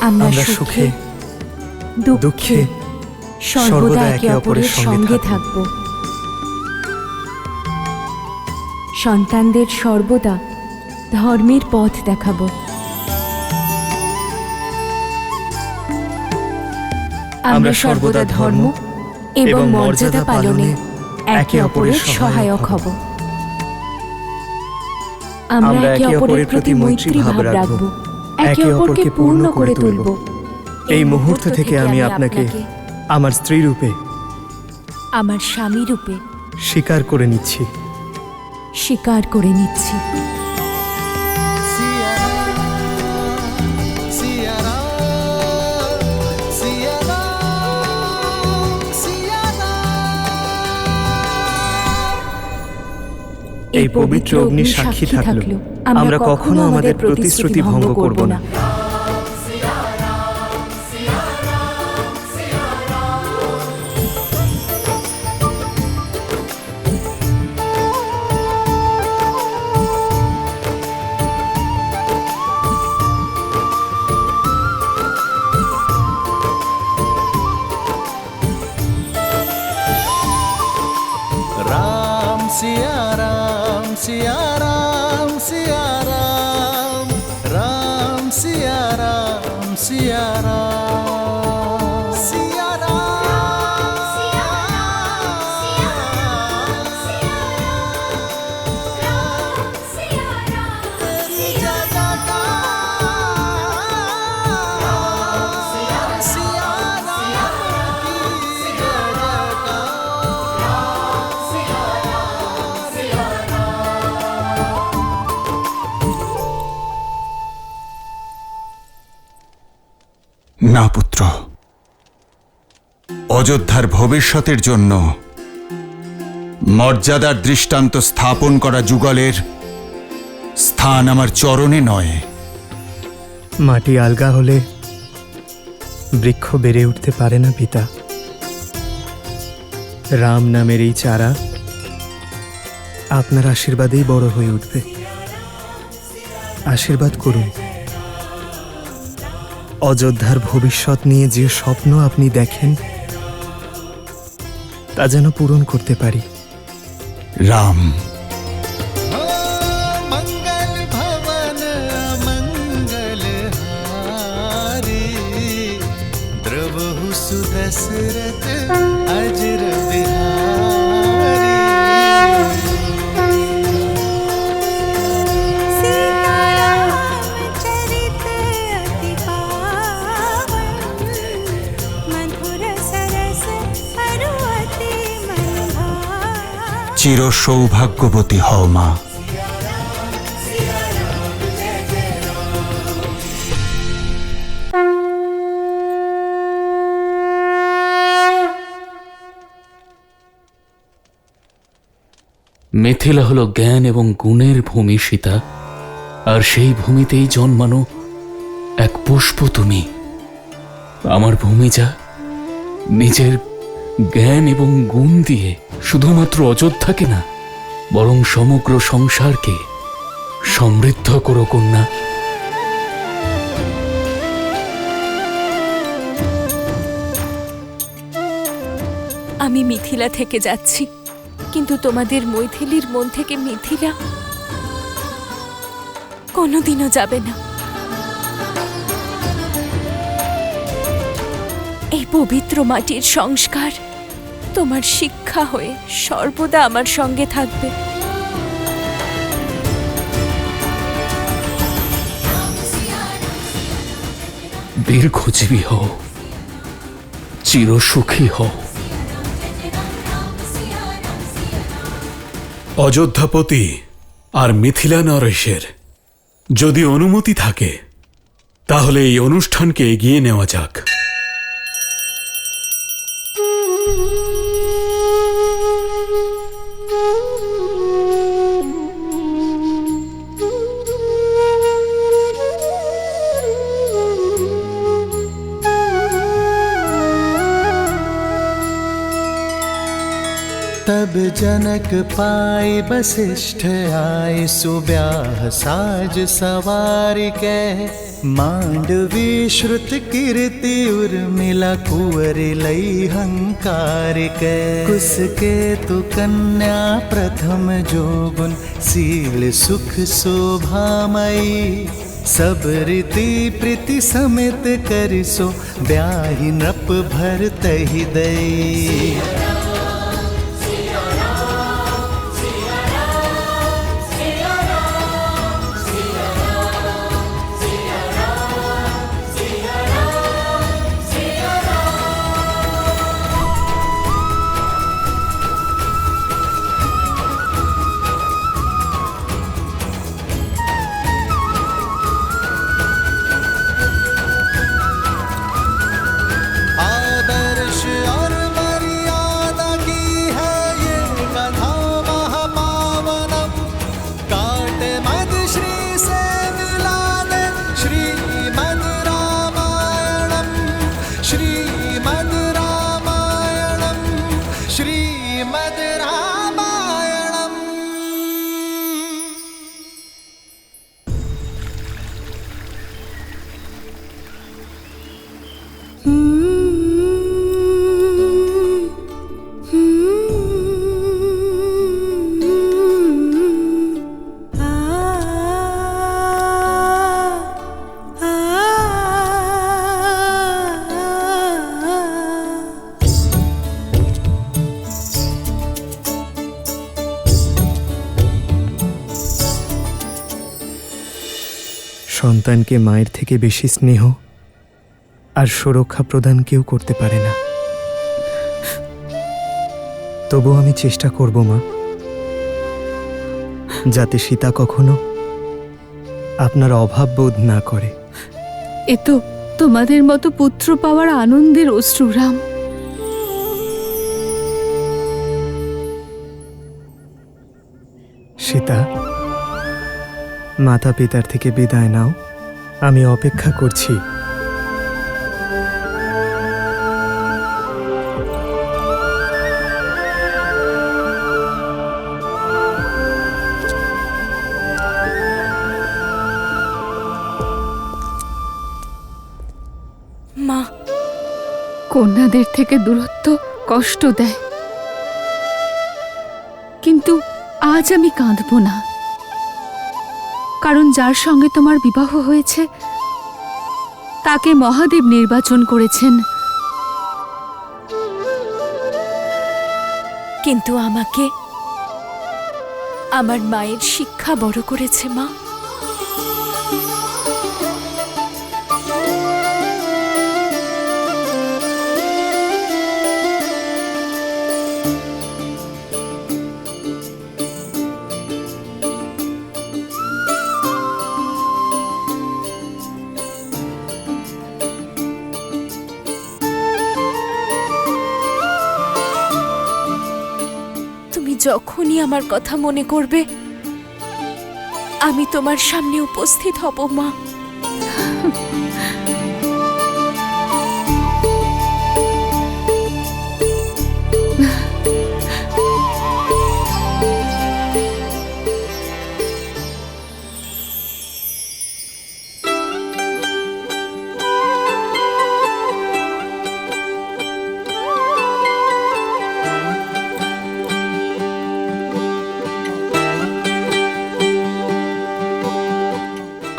আমরা সুখে দুঃখে সর্বদা একে অপরের সঙ্গে থাকব। সন্তানদের সর্বদা ধর্মের পথ দেখাবো। আমরা সর্বদা ধর্ম এবং মর্যাদা পালনে একে অপরের সহায়ক হব। আমরা একে অপরের প্রতি মৈত্রী ভাব রাখব, একে অপরকে পূর্ণ করে তুলব। এই মুহূর্ত থেকে আমি আপনাকে আমার স্ত্রী রূপে, আমার স্বামী রূপে স্বীকার করে নিচ্ছি। এই পবিত্র অগ্নি সাক্ষী থাকলো আমরা কখনো আমাদের প্রতিশ্রুতি ভঙ্গ করব না। राम सिया राम सिया राम सिया राम, राम सिया राम सिया राम, सिया राम सिया राम सिया राम, तेरी जगह का सिया राम की जगह का না পুত্র, অযোধ্যার ভবিষ্যতের জন্য মর্যাদার দৃষ্টান্ত স্থাপন করা যুগলের স্থান আমার চরণে নয়। মাটি আলগা হলে বৃক্ষ বেড়ে উঠতে পারে না পিতা। রাম নামের এই চারা আপনার আশীর্বাদেই বড় হয়ে উঠবে। আশীর্বাদ করুন, অযোধ্যার ভবিষ্যৎ নিয়ে যে স্বপ্ন আপনি দেখেন তা যেন পূরণ করতে পারি। রাম। मंगल भवन मंगल हारी, द्रवहु सुदशरथ अजर बिहारी। চির সৌভাগ্যবতী হও মা। মিথিলা হলো জ্ঞান এবং গুণের ভূমি সীতা, আর সেই ভূমিতেই জন্মানো এক পুষ্প তুমি। আমার ভূমি যা নিজের জ্ঞান এবং গুণ দিয়ে শুধুমাত্র অযোধ্যাকে না, বরং সমগ্র সংসারকে সমৃদ্ধ করো কন্যা। আমি মিথিলা থেকে যাচ্ছি, কিন্তু তোমাদের মৈথিলীর মন থেকে মিথিলা কোনোদিনও যাবে না। এই পবিত্র মাটির সংস্কার তোমার শিক্ষা হয়ে সর্বদা আমার সঙ্গে থাকবে। দীর্ঘজীবী হও, চিরসুখী হও। অযোধ্যাপতি আর মিথিলা নরেশের যদি অনুমতি থাকে তাহলে এই অনুষ্ঠানকে এগিয়ে নেওয়া যাক। तब जनक पाई वशिष्ठ आए, सुब्याह साज सवार के मांडवी श्रुत कीर्ति उर्मिला कुंवर लई हंकार के कुसके तु कन्या प्रथम जोगुन सील सुख शोभामयी सब रीति प्रीति समेत करिसो ब्याहि नृप भर तहि दई। आदर्श और मर्यादा की है ये कथा महापावनम काटे मद श्री से मिला दे श्रीमद् रामायणम श्रीमद् रामायणम श्रीमद् रामायणम। সন্তানকে মায়ের থেকে বেশি স্নেহ আর সুরক্ষা প্রদান কেউ করতে পারে না। তবু আমি চেষ্টা করব মা, যাতে সীতা কখনো আপনার অভাব বোধ না করে। এ তো তোমাদের মতো পুত্র পাওয়ার আনন্দের অশ্রুরাম। সীতা, মাতা পিতার থেকে বিদায় নাও, আমি অপেক্ষা করছি। মা, কন্যাদের থেকে দূরত্ব কষ্ট দেয়, কিন্তু আজ আমি কাঁদব না, কারণ যার সঙ্গে তোমার বিবাহ হয়েছে তাকে মহাদেব নির্বাচন করেছেন। কিন্তু আমাকে আমার মায়ের শিক্ষা বড় করেছে মা। যখনই আমার কথা মনে করবে আমি তোমার সামনে উপস্থিত হব মা।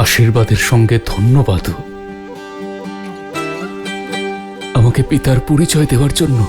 আশীর্বাদের সঙ্গে ধন্যবাদও আমাকে পিতার পরিচয় দেওয়ার জন্য।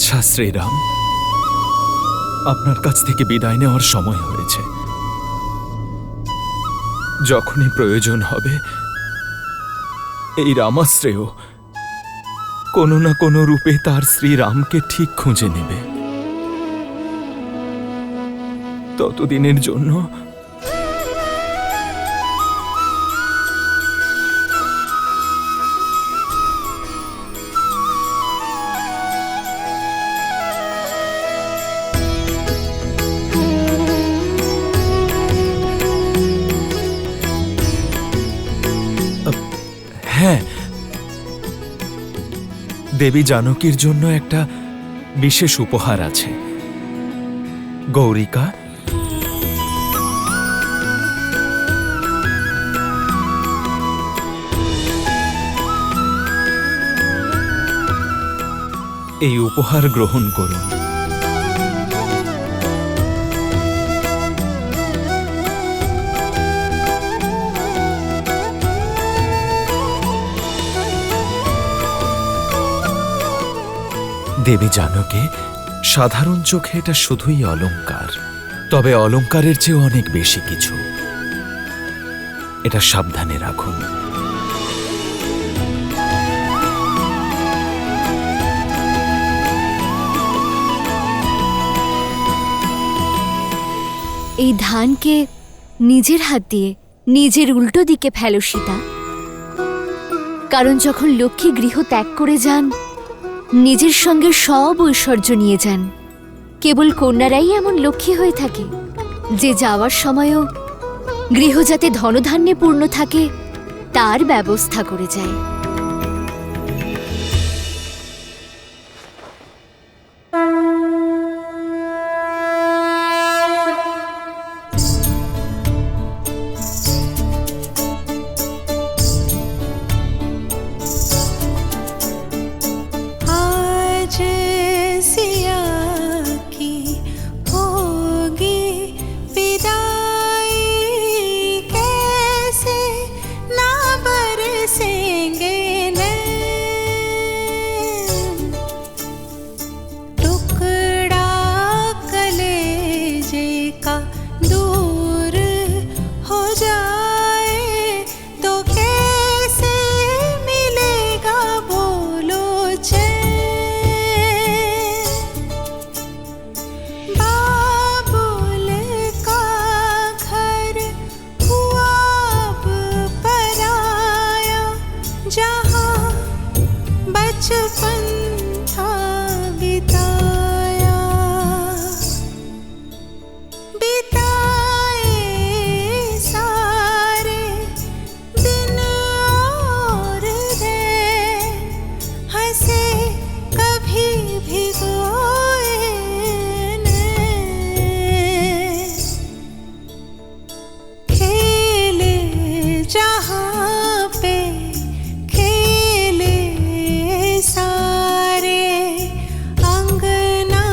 আচ্ছা শ্রীরাম, আপনার কাছ থেকে বিদায় নেওয়ার সময় হয়েছে। যখনই প্রয়োজন হবে এই রামাশ্রেয় কোনো না কোনো রূপে তার শ্রীরামকে ঠিক খুঁজে নেবে। ততদিনের জন্য হ্যাঁ, দেবী জানকীর জন্য একটা বিশেষ উপহার আছে। গৌরিকা, এই উপহার গ্রহণ করুন। দেবী জানকী, সাধারণ চোখে এটা শুধুই অলংকার, তবে অলংকারের চেয়ে অনেক বেশি কিছু। এটা সাবধানে রাখুন। এই ধানকে নিজের হাত দিয়ে নিজের উল্টো দিকে ফেলো সীতা, কারণ যখন লক্ষ্মী গৃহ ত্যাগ করে যান নিজের সঙ্গে সব ঐশ্বর্য নিয়ে যান। কেবল কন্যারাই এমন লক্ষ্মী হয়ে থাকে যে যাওয়ার সময়ও গৃহ যাতে ধনধান্যে পূর্ণ থাকে তার ব্যবস্থা করে যায়। आज सिया की होगी विदाई, कैसे ना बरसेंगे नैन। टुकड़ा कलेजे का दूर हो जाए तो कैसे मिलेगा बोलो चैन। बाबुल का घर हुआ अब पराया, जहाँ बचपन था बिताया। बिताए सारे दिन और दिन, हंसे कभी भिगोए नैन। खेले जहाँ पे खेले सारे, अंगना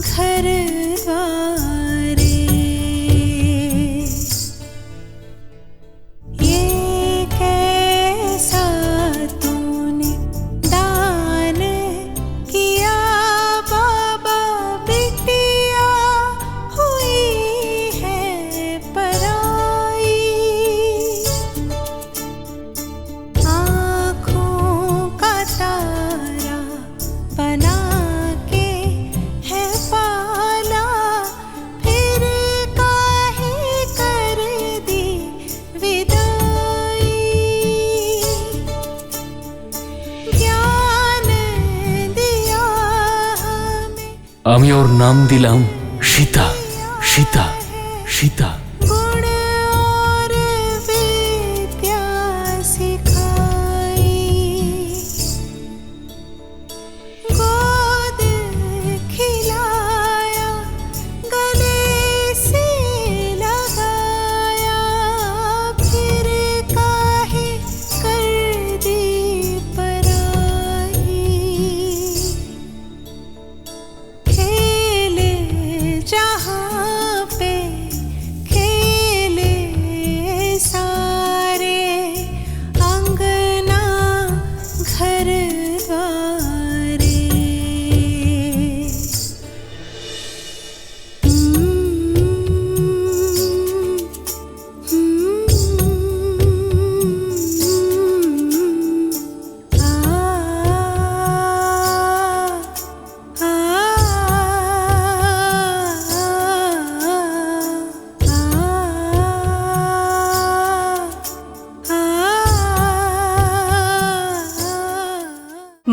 घर द्वारे। ये कैसा तूने दान किया बाबा, बिटिया हुई है पराई। आँखों का तारा बना के है पाला, फिर काहे कर दी विदाई। ज्ञान दिया हमें আমি ওর নাম দিলাম সীতা। সীতা, সীতা। गुण और विद्या सिखाई। गोद खिलाया, गले से लगाया, फिर काहे कर दी पराई। खेले जहाँ पे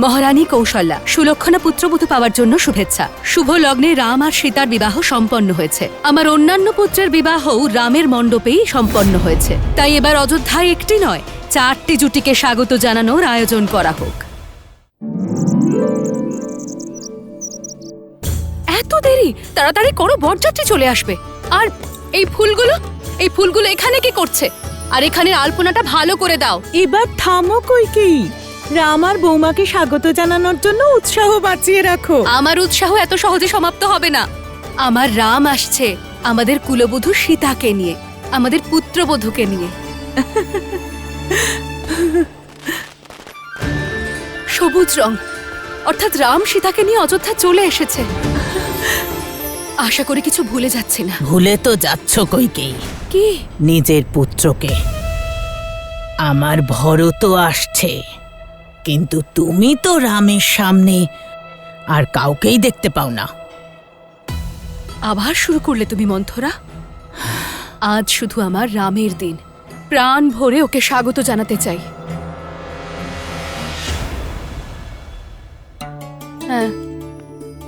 মহারানী কৌশল্যা সুলক্ষণা পুত্রবধূ পাওয়ার জন্য শুভেচ্ছা। শুভ লগ্নে রাম আর সীতার বিবাহ সম্পন্ন হয়েছে। আমার অন্যান্য পুত্রের বিবাহও রামের মণ্ডপেই সম্পন্ন হয়েছে। তাই এবার অযোধ্যায় একটি নয়, 4টি জুটিকে স্বাগত জানানোর আয়োজন করা হোক। এত দেরি? তাড়াতাড়ি করো, বরযাত্রী চলে আসবে। আর এই ফুলগুলো এখানে কি করছে? আর এখানে আলপনাটা ভালো করে দাও। এবার থামো কইকেয়ী, রাম আর বৌমাকে স্বাগত জানানোর জন্য উৎসাহ বাঁচিয়ে রাখো। আমার উৎসাহ এত সহজে সমাপ্ত হবে না। আমার রাম আসছে আমাদের কুলবধূ সীতাকে নিয়ে, আমাদের পুত্রবধূকে নিয়ে। সবুজ রং, অর্থাৎ রাম সীতাকে নিয়ে অযোধ্যা চলে এসেছে। আশা করি কিছু ভুলে যাচ্ছে না। ভুলে তো যাচ্ছ কইকেয়ী, কি? নিজের পুত্রকে। আমার ভরত আসছে, কিন্তু তুমি তো রামের সামনে আর কাউকেই দেখতে পাও না। আবার শুরু করলে তুমি মন্থরা। আজ শুধু আমার রামের দিন, প্রাণ ভরে ওকে স্বাগত জানাতে চাই। হ্যাঁ,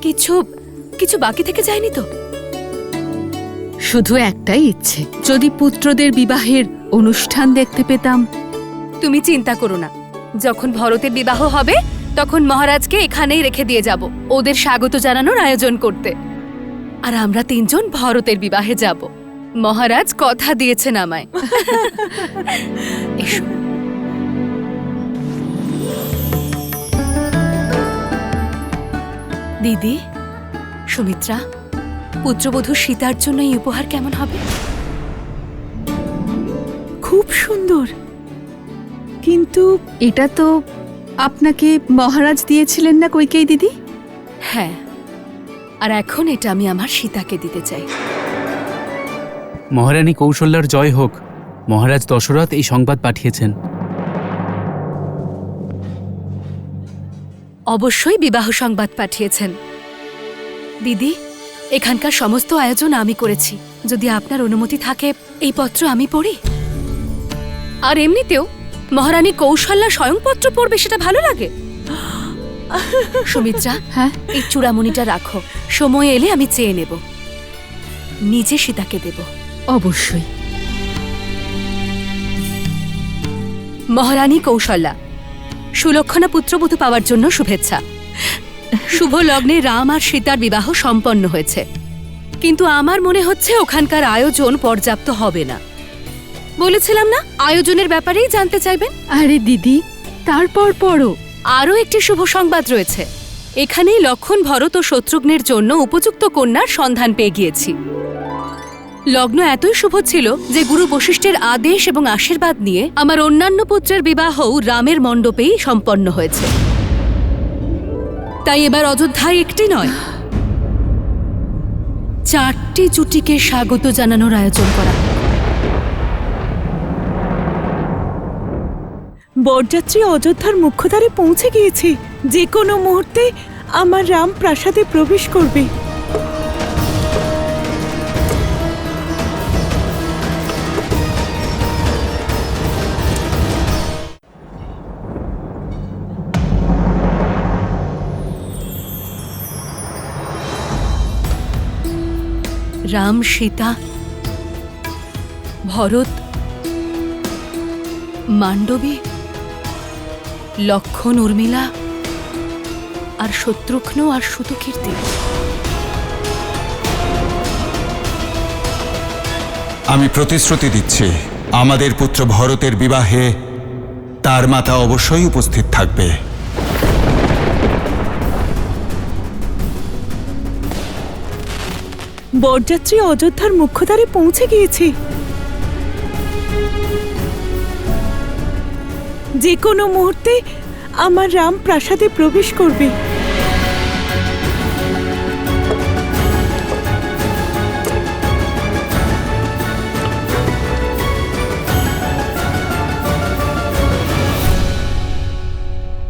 কিছু বাকি থেকে যায়নি তো? শুধু একটাই ইচ্ছে, যদি পুত্রদের বিবাহের অনুষ্ঠান দেখতে পেতাম। তুমি চিন্তা করো না, যখন ভরতের বিবাহ হবে তখন মহারাজকে এখানেই রেখে দিয়ে যাব ওদের স্বাগত জানানোর আয়োজন করতে। আর আমরা 3 জন ভরতের বিবাহে যাব। মহারাজ কথা দিয়েছেন আমায়। এসো। দিদি, সুমিত্রা, পুত্রবধূ সীতার জন্য এই উপহার কেমন হবে? খুব সুন্দর, কিন্তু এটা তো আপনাকে মহারাজ দিয়েছিলেন না কইকেয়ী দিদি? হ্যাঁ, আর এখন এটা আমি আমার সীতাকে দিতে চাই। মহারানী কৌশল্যার জয় হোক। মহারাজ দশরথ এই সংবাদ পাঠিয়েছেন। অবশ্যই বিবাহ সংবাদ পাঠিয়েছেন। দিদি, এখানকার সমস্ত আয়োজন আমি করেছি। যদি আপনার অনুমতি থাকে এই পত্র আমি পড়ি। আর এমনিতেও মহারানী কৌশল্যা স্বয়ং পত্র পড়বে, সেটা ভালো লাগে। সুমিত্রা, হ্যাঁ, এই চূড়ামণিটা রাখো, সময় এলে আমি চেয়ে নেব, নিজে সীতাকে দেব। অবশ্যই। মহারানী কৌশল্যা সুলক্ষণা পুত্রবধূ পাওয়ার জন্য শুভেচ্ছা। শুভ লগ্নে রাম আর সীতার বিবাহ সম্পন্ন হয়েছে, কিন্তু আমার মনে হচ্ছে ওখানকার আয়োজন পর্যাপ্ত হবে না। বলেছিলাম না আয়োজনের ব্যাপারেই জানতে চাইবেন? আরে দিদি, তারপর পড়ো। আরও একটি শুভ সংবাদ রয়েছে। এখানেই লক্ষণ, ভরত ও শত্রুঘ্নের জন্য উপযুক্ত কন্যার সন্ধান পেয়ে গিয়েছি। লগ্ন এতই শুভ ছিল যে গুরু বশিষ্ঠের আদেশ এবং আশীর্বাদ নিয়ে আমার অন্যান্য পুত্রের বিবাহও রামের মণ্ডপেই সম্পন্ন হয়েছে। তাই এবার অযোধ্যায় একটি নয়, 4টি জুটিকে স্বাগত জানানোর আয়োজন করা। বরযাত্রী অযোধ্যার মুখ্যদ্বারে পৌঁছে গিয়েছে। যে কোনো মুহূর্তে আমার রাম প্রাসাদে প্রবেশ করবে। রাম, সীতা, ভরত, মান্ডবী, লক্ষণ, উর্মিলা আর শত্রুঘ্ন আর সুতকীর্তি। আমি প্রতিশ্রুতি দিচ্ছি, আমাদের পুত্র ভরতের বিবাহে তার মাতা অবশ্যই উপস্থিত থাকবে। বরযাত্রী অযোধ্যার মুখ্যদ্বারে পৌঁছে গিয়েছে। যে কোনো মুহূর্তে আমার রাম প্রাসাদে প্রবেশ করবে।